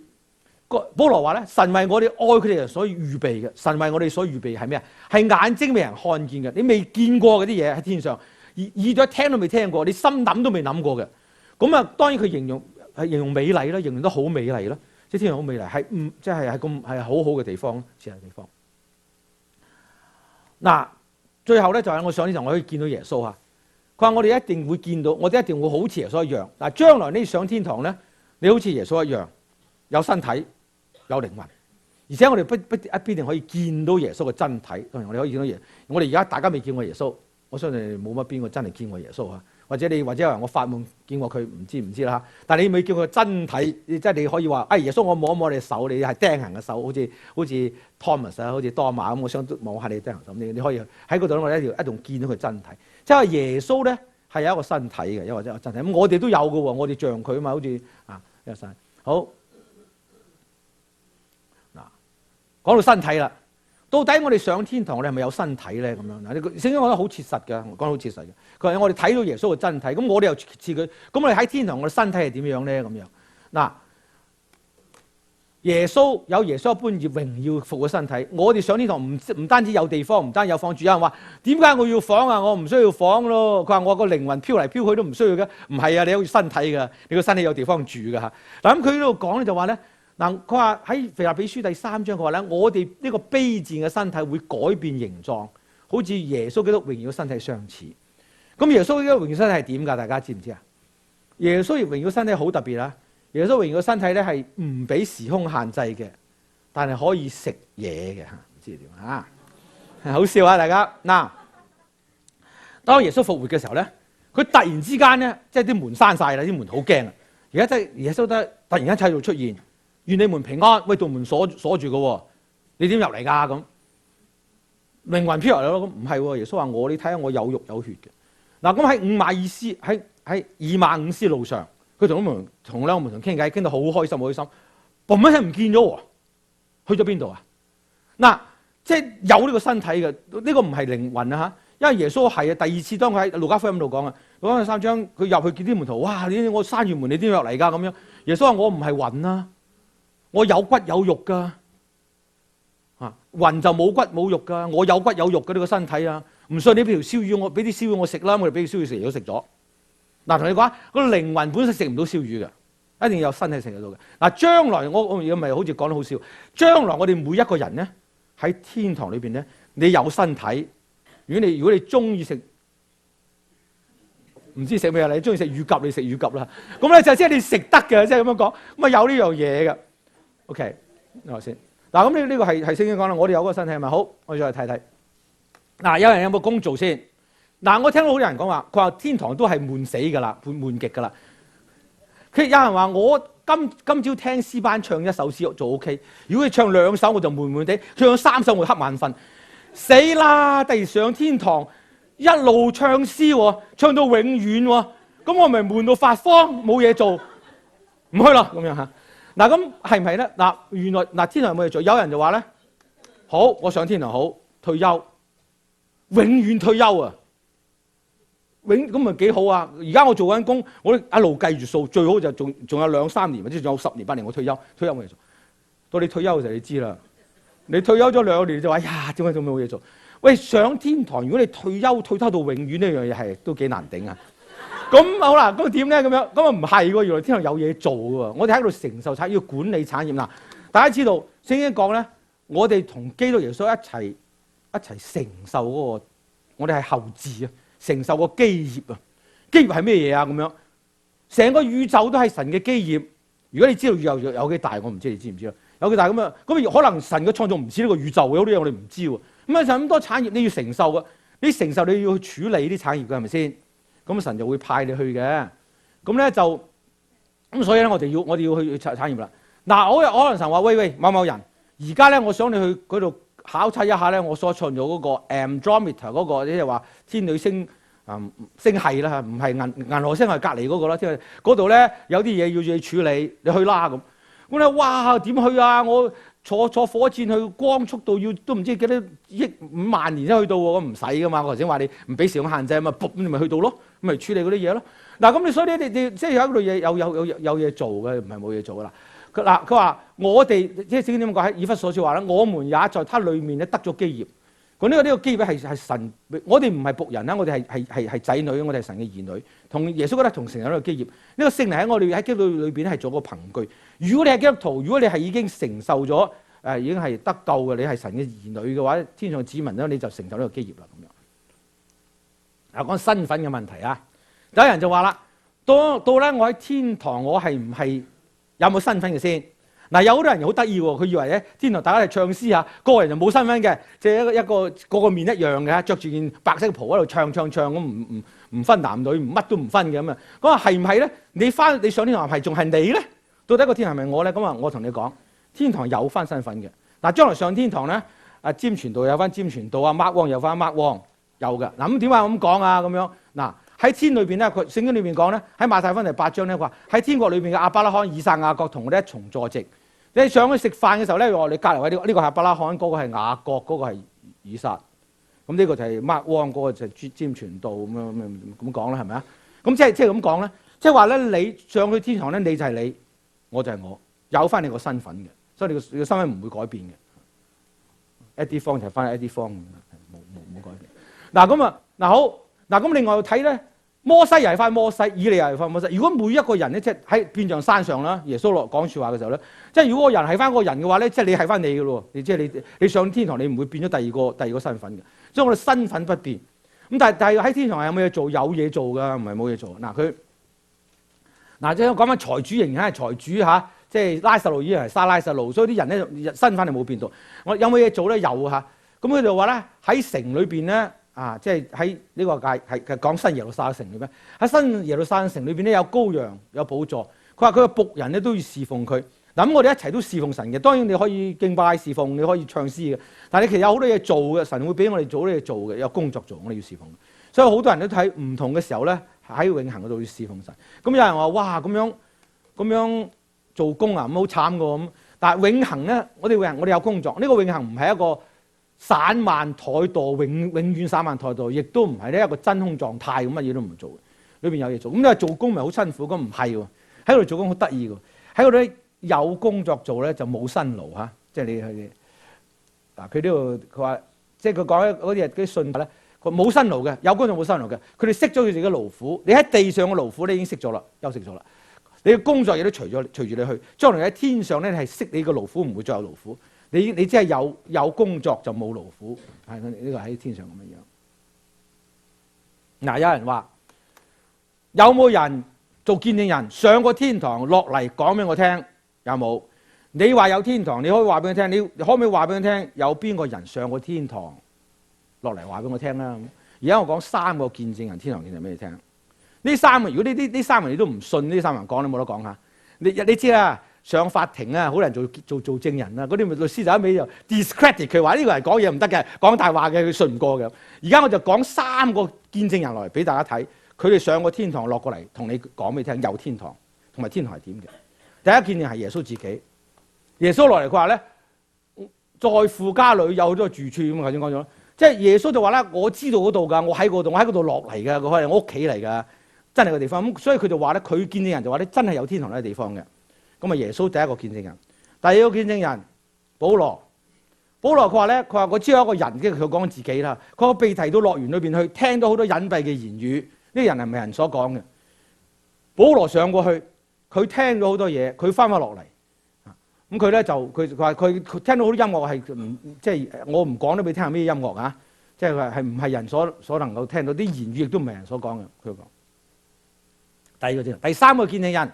保羅話咧，神為我哋愛佢哋人所預備嘅，神為我哋所預備係咩啊？係眼睛未人看見嘅，你未見過嗰啲嘢喺天上，耳朵聽都未聽過，你心諗都未諗過嘅。咁啊，當然佢形容係形容美麗啦，形容得好美麗啦，即係天堂好美麗，係即係咁係好好嘅地方，似係地方。嗱，最後咧就係我上天堂，我可以見到耶穌嚇。佢話我哋一定會見到，我哋一定會好似耶穌一樣。嗱，將來你上天堂咧，你好似耶穌一樣，有身體，有靈魂，而且我哋必定可以見到耶穌嘅真體。當然我哋可以見到耶穌，我哋而家大家未見過耶穌，我相信冇乜邊個真係見過耶穌嚇。或者話我發夢見過佢，唔知啦嚇。但係你未見佢真體，即係你可以話，耶穌我摸一摸你手，你係釘痕嘅手，好似 Thomas 啊，好似多馬咁，我想摸下你釘痕手，你可以喺嗰度我哋一同見到佢真體。即係耶穌咧係有一個身體嘅，又或者有真體。咁我哋都有嘅喎，我哋像佢啊嘛，好似有身體。好嗱，講到身體啦。到底我哋上天堂，我哋係咪有身體咧？咁樣嗱，聖經講得好切實嘅，講得好切實嘅。佢話我哋睇到耶穌嘅真體，咁我哋又似佢，咁我哋喺天堂，我哋身體係點樣咧？咁樣嗱，耶穌有耶穌一般榮耀復活身體，我哋上天堂唔單止有地方，唔單止有房住。有人話點解我要房啊？我唔需要房咯。佢話我個靈魂飄嚟飄去都唔需要嘅。唔係啊，你好似身體㗎，你個身體有地方住㗎嚇。嗱咁佢呢度講咧就話咧。嗱，佢話喺腓立比書第3章，佢話咧，我哋呢個卑賤嘅身體會改變形狀，好似耶穌基督榮耀嘅身體相似。咁耶穌基督榮耀身體係點㗎？大家知唔知啊？耶穌榮耀身體好特別啊！耶穌榮耀身體咧係唔俾時空限制嘅，但係可以食嘢嘅嚇，唔知點啊？好笑啊！大家嗱，當耶穌復活嘅時候咧，佢突然之間咧，即係啲門閂晒啦，啲門好驚啊！而家真係耶穌得突然間喺度出現。願你們平安，喂，道門鎖住嘅喎，你點入嚟㗎？咁靈魂飄入嚟咯，咁唔係喎。耶穌話我，你睇下我有肉有血嘅。嗱，咁喺以馬忤斯路上，佢同兩個門徒傾偈，傾到好開心，好開心。嘣一聲唔見咗喎，去咗邊度啊？嗱，即係有呢個身體嘅，呢個唔係靈魂啊嚇。因為耶穌係啊，第二次當佢喺路加福音度講啊，路加3章佢入去見啲門徒，哇！我閂完門，你點入嚟㗎？咁樣耶穌話我唔係魂啊。我有骨有肉噶，魂就冇骨冇肉噶，我有骨有肉嘅呢個身體啊！唔信你俾條燒魚我，俾啲燒魚我食啦，我哋俾條燒魚食咗食咗。嗱，同你講個靈魂本身食唔到燒魚嘅，一定要有身體食得到嘅。嗱，將來我而家咪好似講得好笑，將來我哋每一個人咧喺天堂裏邊咧，你有身體。如果你中意食，唔知食咩啊？你中意食乳鴿，你食乳鴿啦。咁咧就即係你食得嘅，即係咁樣講。咁啊有呢樣嘢嘅。OK， 睇下先。嗱，咁呢個係聖經講啦，我哋有嗰個身體係咪好？我哋再睇睇。嗱，有人有冇工做先？嗱，我聽到好多人講話，佢話天堂都係悶死㗎啦，悶極㗎啦。佢有人話我今朝聽詩班唱一首詩就 OK， 如果佢唱2首我就悶悶地，唱3首我瞌眼瞓。死啦！第二上天堂一路唱詩喎，唱到永遠喎，咁我咪悶到發慌，冇嘢做，唔去啦咁樣嚇。嗱，咁係唔係咧？嗱，原來天堂有冇嘢做？有人就話咧，好，我上天堂好，退休，永遠退休啊！咁咪幾好啊？而家我做緊工，我一路計住數，最好就仲有2、3年，或者仲有10年8年我退休冇嘢做。到你退休嘅時候，你知啦。你退休咗2年就話呀，點解仲冇嘢做？喂，上天堂如果你退休到永遠呢樣嘢係都幾難頂啊！咁好啦，咁點咧？咁樣咁啊唔係喎，原來天堂有嘢做喎。我哋喺度承受產業，要管理產業嗱。大家知道聖經講咧，我哋同基督耶穌一齊承受嗰個，我哋係後嗣啊，承受個基業啊。基業係咩嘢啊？咁樣成個宇宙都係神嘅基業。如果你知道宇宙有幾大，我唔知你知唔知啦？有幾大咁啊？咁可能神嘅創造唔似呢個宇宙，有啲嘢我哋唔知喎。咁啊就咁多產業你要承受嘅，你承受你要去處理啲產業嘅係咪先？咁神就會派你去嘅。咁咧就咁，所以咧我哋要去產業啦。嗱，我可能神話喂某某人，而家咧我想你去嗰度考察一下咧，我所創造嗰個 Andromeda 嗰個，即係話天女星星系啦，唔係銀河星系隔離嗰個啦，即係嗰度咧有啲嘢要你處理，你去啦咁。咁咧，哇！點去啊？我坐火箭去，光速度要都唔知幾多億5萬年先去到喎，咁唔使噶嘛。我頭先話你唔俾時間限制啊嘛，ปุ๊你咪去到咯，咁咪處理嗰啲嘢咯。嗱，咁你所以你即係有一類嘢有嘢做嘅，唔係冇嘢做噶啦。佢話我哋即係聖經點講喺以弗所書話咧，我們也在他裡面咧得咗基業。咁呢個基業係神，我哋唔係僕人啦，我哋係仔女，我哋係神嘅兒女，同耶穌覺得同成有呢個基業。呢個聖靈喺我哋喺基督裏邊係做個憑據。如果你係基督徒，如果你係已經承受咗已經係得救嘅，你係神嘅兒女嘅話，天上嘅子民咧，你就成就呢個基業啦。咁樣講身份嘅問題啊，有人就話啦，到咧我喺天堂，我係唔係有冇身份嘅先？嗱，有好多人好得意喎，佢以為咧天堂大家係唱詩嚇，個人就冇身份嘅，即係一個個面一樣嘅，着住件白色袍喺度唱咁，唔分男女，乜都唔分嘅咁啊。咁啊係唔係咧？你上天堂係仲係你咧？到底個天堂係咪我咧？咁啊，我同你講，天堂有翻身份嘅。嗱，將來上天堂咧，阿詹傳道有翻詹傳道，阿 Mark 汪有翻 Mark 汪，有嘅。嗱，咁點解咁講啊？咁樣嗱，喺天裏邊咧，佢聖經裏邊講咧，喺馬太福音第8章咧，話喺天國裏邊嘅亞伯拉罕、以撒、雅各同我哋一同坐席。你上去食飯嘅時候咧，你隔離位呢個係亞伯拉罕，嗰個係雅各，嗰個係以撒。咁呢個就係 Mark 汪，嗰個就係詹傳道咁講啦，係咪啊？咁即係咁講咧，即係話咧，你上去天堂咧，你就係你，我就係我，有翻你個身份嘅，所以你個身份唔會改變嘅。Eddie Fong就係翻 Eddie Fong，冇改變。嗱咁啊，嗱好，嗱咁另外睇咧。摩西又係翻摩西，以利又係翻摩西。如果每一個人咧，即係喺變像山上啦，耶穌落講説話嘅時候咧，即係如果個人係翻個人嘅話咧，即係你係翻你嘅咯。即係你上天堂，你唔會變咗第二個身份嘅。所以我哋身份不變。咁但係喺天堂有冇嘢做？有嘢做㗎，唔係冇嘢做。即係講翻財主仍然係財主嚇，即係拉撒路依然係沙拉撒路，所以啲人咧身份係冇變到。我有冇嘢做咧？有嚇。咁佢就話咧喺城裏邊咧。即係喺呢個係講新耶路撒冷城嘅咩？喺新耶路撒冷城裏邊咧有羔羊有寶座。佢話佢個僕人咧都要侍奉佢。嗱咁我哋一齊都侍奉神嘅。當然你可以敬拜侍奉，你可以唱詩嘅。但係你其實有好多嘢做嘅，神會俾我哋做好多嘢做嘅，有工作做，我哋要侍奉。所以好多人都喺唔同嘅時候咧喺永恆嗰度要侍奉神。咁有人話：哇咁樣做工啊，咁好慘㗎咁。但係永恆咧，我哋有工作。呢個永恆唔係一個散漫怠惰，永遠散漫怠惰，亦都唔係呢一個真空狀態，咁乜嘢都唔做，裏邊有嘢做。咁你話做工咪好辛苦？咁唔係喎，喺度做工好得意喎。喺嗰度有工作做咧就冇辛勞嚇，即係你佢佢呢度佢話，即係佢講嗰啲信咧，佢冇辛勞嘅，有工作冇辛勞嘅。佢哋識咗佢自己嘅勞苦，你喺地上嘅勞苦你已經識咗啦，休息咗啦。你嘅工作亦都隨住你去，將來喺天上咧係識你嘅勞苦，唔會再有勞苦。你只係有工作就冇勞苦，係呢個喺天上咁樣。有人話有冇人做見證人上過天堂落嚟講俾我聽？有冇？你話有天堂，你可以話俾我聽。你可唔可以話俾我聽？有邊個人上過天堂落嚟話俾我聽啦？而家我講3個見證人，天堂見證俾你聽。呢3個，如果呢3個你都唔信，呢3個人講，你冇得講嚇。你知啦。上法庭啊，好多人做證人啊，嗰啲律師就一味就 discredit 佢話呢個人講嘢唔得嘅，講大話嘅，佢信唔過嘅。而家我就講3個見證人落嚟俾大家睇，佢哋上過天堂落過嚟同你講俾你聽，有天堂同埋天堂係點嘅。第一見證係耶穌自己，耶穌落嚟佢話咧，在父家裏有好多住處咁，頭先講咗，即係耶穌就話咧，我知道嗰度㗎，我喺嗰度落嚟㗎，佢係我屋企嚟㗎，真係個地方。咁所以佢就話咧，佢見證人就話咧，真係有天堂呢個地方嘅。咁啊，耶穌第一個見證人，第二個見證人保羅佢話咧，佢話我知道有一個人，跟住佢講自己啦。佢話被提到樂園裏邊去，聽到好多隱蔽嘅言語，呢個人係咪人所講嘅？保羅上過去，佢聽到好多嘢，佢翻落嚟。咁佢咧就佢話佢聽到好多音樂係即係我唔講都俾你聽係咩音樂啊？即係係唔係人所能夠聽到啲言語，亦都唔係人所講嘅。佢講第二個見證，第三個見證人。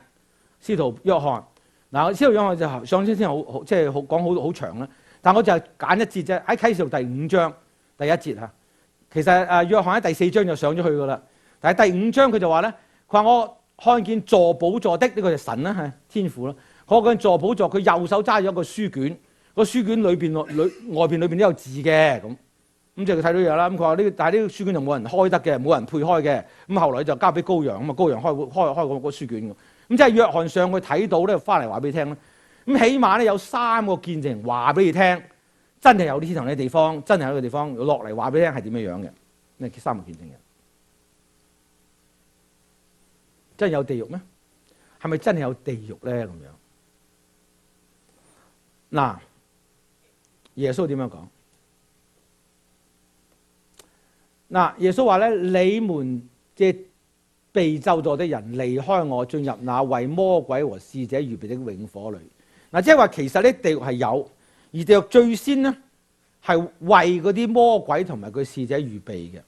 司徒約翰嗱，司徒約翰就上先好即係講好長啦，但我就揀一節啫，喺啟示錄第5章第1節嚇。其實約翰喺第4章就上咗去噶啦，但係第5章佢就話咧，佢話我看見坐寶座的呢個就神啦，係天父啦。我見坐寶座，佢右手揸咗一個書卷，個書卷外邊都有字嘅咁就睇到嘢啦。咁佢話但係呢個書卷就冇人開得嘅，冇人配開嘅。咁後來就交俾羔羊，咁啊羔羊開個書卷。咁即係約翰上去睇到咧，翻嚟話俾你聽啦。咁起碼咧有3個見證話俾你聽，真係有啲天堂呢地方，真係有呢個地方落嚟話俾你聽係點樣樣嘅。呢3個見證人真係有地獄咩？係咪真係有地獄咧？咁樣嗱，耶穌點樣講？嗱，耶穌話咧：你們即係被咒詛的人，離開我，進入那為魔鬼和使者預備的永火裏。嗱，即係話其實咧地獄係有，而地獄最先咧係為嗰啲魔鬼同埋佢使者預備嘅。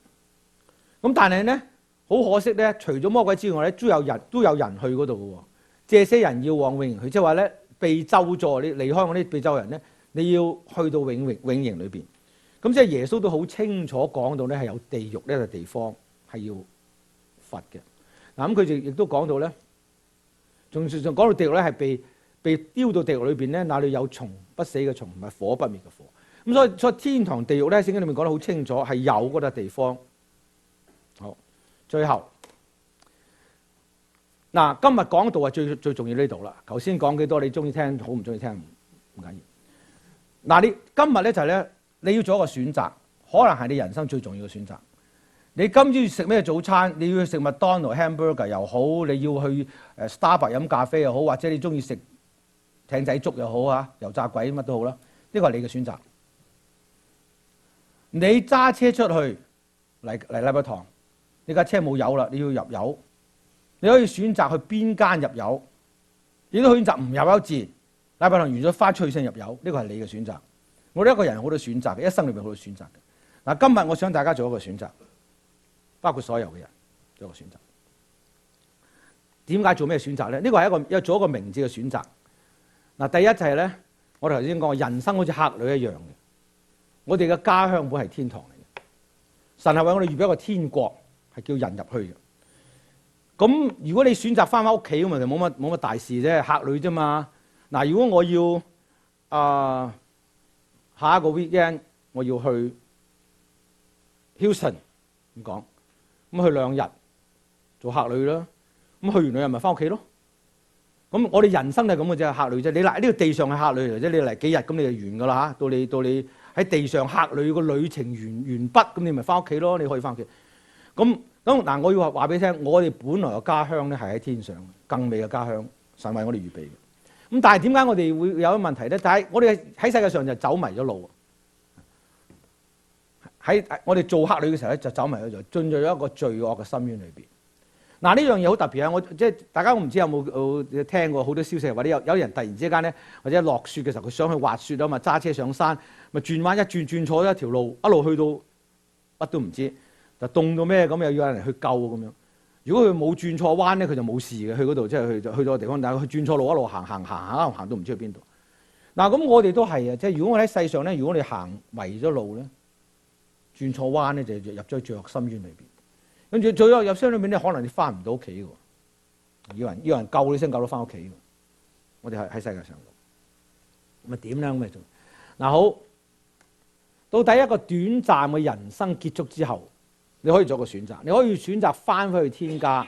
咁但係咧好可惜咧，除咗魔鬼之外咧，都有人去嗰度嘅喎。這些人要往永刑去，即係話咧被咒詛，你離開我啲被咒人咧，你要去到永刑裏邊。咁即係耶穌都好清楚講到咧，係有地獄呢個地方係要罰嘅。嗱，咁佢就亦都講到咧，仲講到地獄咧係被丟到地獄裏邊咧，那裏有蟲不死嘅蟲同埋火不滅嘅火。咁所以天堂地獄咧，聖經裏面講得好清楚，係有嗰笪地方。好，最後嗱，今日講道係最重要呢度啦。頭先講幾多，你中意聽好唔中意聽唔緊要。嗱，你今日咧就係咧。你要做一個選擇，可能係你人生最重要嘅選擇。你今朝食咩早餐？你要去食麥當勞 hamburger 又好，你要去Starbucks 飲咖啡又好，或者你中意食艇仔粥又好啊，油炸鬼乜都好啦。呢個係你嘅選擇。你揸車出去嚟禮拜堂，你架車冇油啦，你要入油，你可以選擇去邊間入油，亦都可以選擇唔入油字。禮拜堂完咗翻出去先入油，呢個係你嘅選擇。我哋一個人好多選擇嘅，一生裏面好多選擇嘅。嗱，今日我想大家做一個選擇，包括所有嘅人做一個選擇。點解做咩選擇咧？呢個係要做一個明智嘅選擇。嗱，第一就係咧，我哋頭先講人生好似客旅一樣嘅，我哋嘅家鄉本係天堂嚟嘅，神係為我哋預備一個天國，係叫人入去嘅。咁如果你選擇翻屋企咁咪就冇乜大事啫，客旅啫嘛。嗱，如果我要下一個 weekend 我要去 Houston 咁講，咁去2日做客旅啦。咁去完2日咪翻屋企咯。咁我哋人生就係咁嘅啫，客旅啫。你嚟呢個地上係客旅嚟啫，你嚟幾日咁你就完噶啦嚇。到你喺地上客旅個旅程完畢，咁你咪翻屋企咯。你可以翻屋企。咁嗱，我要話俾你聽，我哋本來嘅家鄉咧係喺天上，更美嘅家鄉，神為我哋預備嘅。咁但係點解我哋會有啲問題咧？就係我哋喺世界上就走迷咗路，喺我哋做客旅嘅時候咧就走迷咗路，進入咗一個罪惡嘅深淵裏邊。嗱，呢樣嘢好特別啊！我即係大家我唔知有冇聽過好多消息，或者有人突然之間咧，或者落雪嘅時候佢想去滑雪啊嘛，揸車上山咪轉彎一轉錯咗一條路，一路去到乜都唔知，就凍到咩咁，又要有人去救咁樣。如果佢冇轉錯彎咧，佢就冇事嘅。去嗰度即係去到個地方，但係佢轉錯路，一路行到唔知去邊度。嗱，咁我哋都係啊，即係如果我喺世上咧，如果你行迷咗路咧，轉錯彎咧，就入咗罪惡深淵裏邊。跟住罪惡入深淵裏面咧，可能你翻唔到屋企嘅，要人救你先救到翻屋企嘅。我哋喺世界上咁啊點咧咁咪做？嗱，好，到底一個短暫嘅人生結束之後，你可以做一個選擇，你可以選擇翻返去天家，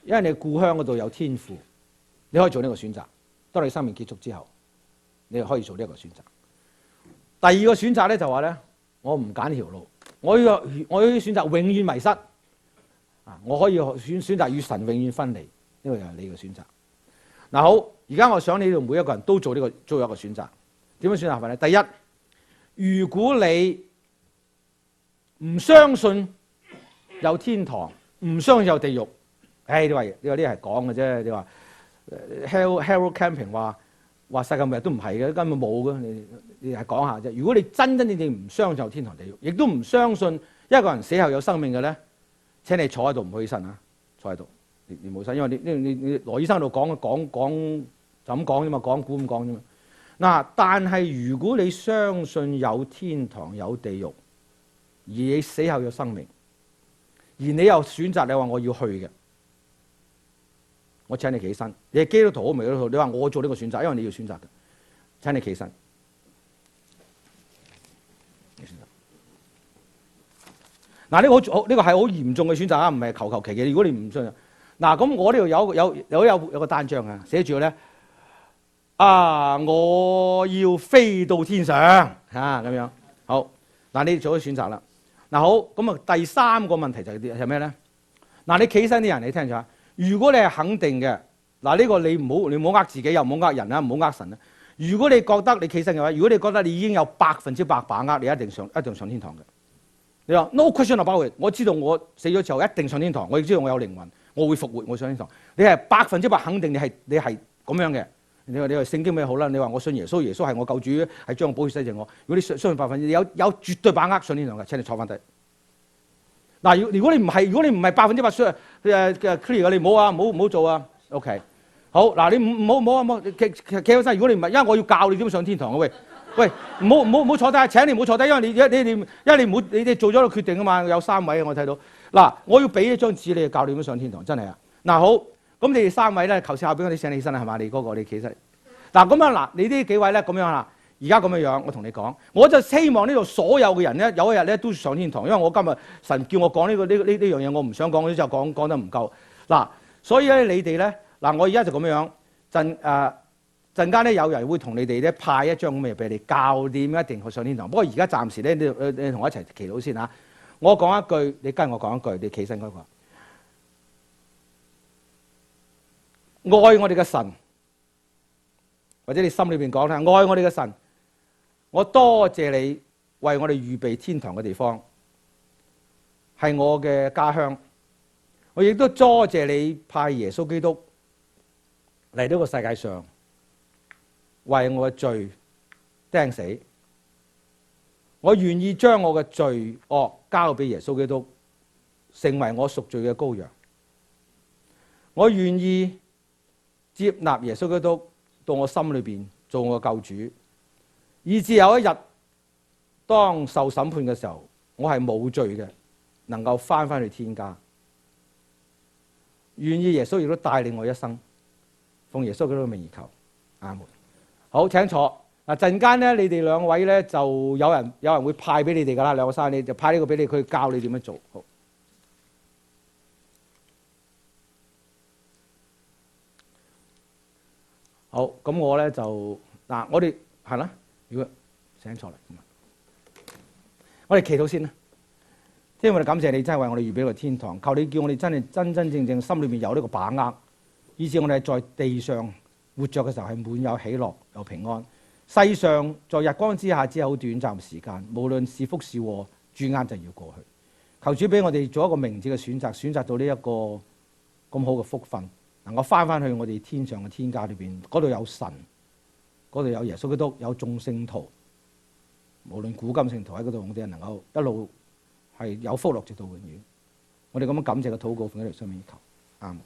因為你故鄉嗰度有天父，你可以做呢個選擇。當你生命結束之後，你可以做呢一個選擇。第二個選擇咧就話咧，我唔揀條路，我要選擇永遠迷失。我可以選擇與神永遠分離，呢個又係你嘅選擇。嗱，好，而家我想你哋每一個人都做一個選擇。點樣選擇法咧？第一，如果你唔相信有天堂，唔相信有地獄，你話呢個係講嘅啫。你話 Harold Camping 話世界末日都唔係嘅，根本冇嘅。你係講下啫。如果你真正唔相信有天堂地獄，亦都唔相信一個人死後有生命嘅咧，請你坐喺度唔好起身啊！坐喺度，你冇身，因為你羅醫生喺度講就咁講啫嘛，講古咁講啫嘛。嗱，但係如果你相信有天堂有地獄，而你死後有生命，而你又選擇你話我要去嘅，我請你起身。你係基督徒好唔係基督徒？你話我做呢個選擇，因為你要選擇嘅，請你起身。嗱，呢個係好嚴重嘅選擇啊，唔係求其嘅。如果你唔信，嗱，咁我呢度有個單張啊，寫住咧我要飛到天上咁樣。好，嗱，你做咗選擇啦。嗱，好，咁啊第三個問題就係咩咧？嗱，你企身啲人，你聽住啊。如果你係肯定嘅，嗱，呢個你唔好呃自己，又唔好呃人啦，唔好呃神啦。如果你覺得你企身嘅話，如果你覺得你已經有100%把握，你一定上天堂嘅。你話 no question about it， 我知道我死咗之後一定上天堂，我亦知道我有靈魂，我會復活，我上天堂。你係100%肯定你係咁樣嘅。你話聖經咩好啦？你話我信耶穌，耶穌係我救主，係將寶血洗淨我。如果你相信100%，有絕對把握上天堂嘅，請你坐翻低。嗱，如果你唔係100%嘅 clear 嘅，你唔好啊，唔好做啊。OK， 好嗱，你唔好企起身。如果你唔係，因為我要教你點樣上天堂嘅喂，唔好坐低，請你唔好坐低，因為你做咗個決定啊嘛，有3位我睇到。嗱，我要俾一張紙你，教你點樣上天堂，真係啊。嗱好，咁你哋3位咧，求試下俾我哋請你起身啦，係嘛？你嗰個你企起身。嗱咁樣嗱，你呢幾位咧咁樣啦，而家咁樣樣，我同你講，我就希望呢度所有嘅人咧，有一日咧都上天堂，因為我今日神叫我講呢樣嘢，我唔想講，就講得唔夠。嗱，所以咧你哋咧，嗱我而家就咁樣陣間咧，有人會同你哋咧派一張咁嘅嘢俾你，教點一定去上天堂。不過而家暫時咧，你同我一齊祈禱先嚇。我講一句，你跟我講一句，你企身嗰個。愛我哋嘅神，或者你心裏邊講咧，愛我哋嘅神，我多謝你為我哋預備天堂嘅地方，係我嘅家鄉。我亦都多謝你派耶穌基督嚟到個世界上，為我嘅罪釘死。我願意將我嘅罪惡交俾耶穌基督，成為我贖罪嘅羔羊。我願意接納耶穌基督到我心裏邊做我嘅救主，以至有一日當受審判嘅時候，我係冇罪嘅，能夠翻去天家。願意耶穌亦都帶領我一生，奉耶穌基督嘅名而求，阿門。好，請坐。嗱，陣間咧，你哋2位咧就有人會派俾你哋噶啦，2個生你就派呢個俾你，佢教你點樣做。好，咁我咧就嗱，我哋係啦，如果請坐嚟，我哋祈禱先啦。即係我哋感謝你，真係為我哋預備個天堂。求你叫我哋真係真正心裏面有呢個把握，以至我哋在地上活着嘅時候係滿有喜樂、有平安。世上在日光之下只係好短暫時間，無論是福是禍，轉眼就要過去。求主俾我哋做一個明智嘅選擇，選擇到呢一個咁好嘅福分，能夠翻去我哋天上嘅天家裏邊，嗰度有神，嗰度有耶穌基督，有眾聖徒，無論古今聖徒喺嗰度，我哋能夠一路係有福樂直到永遠。我哋咁樣感謝嘅禱告，奉喺你上面求，啱。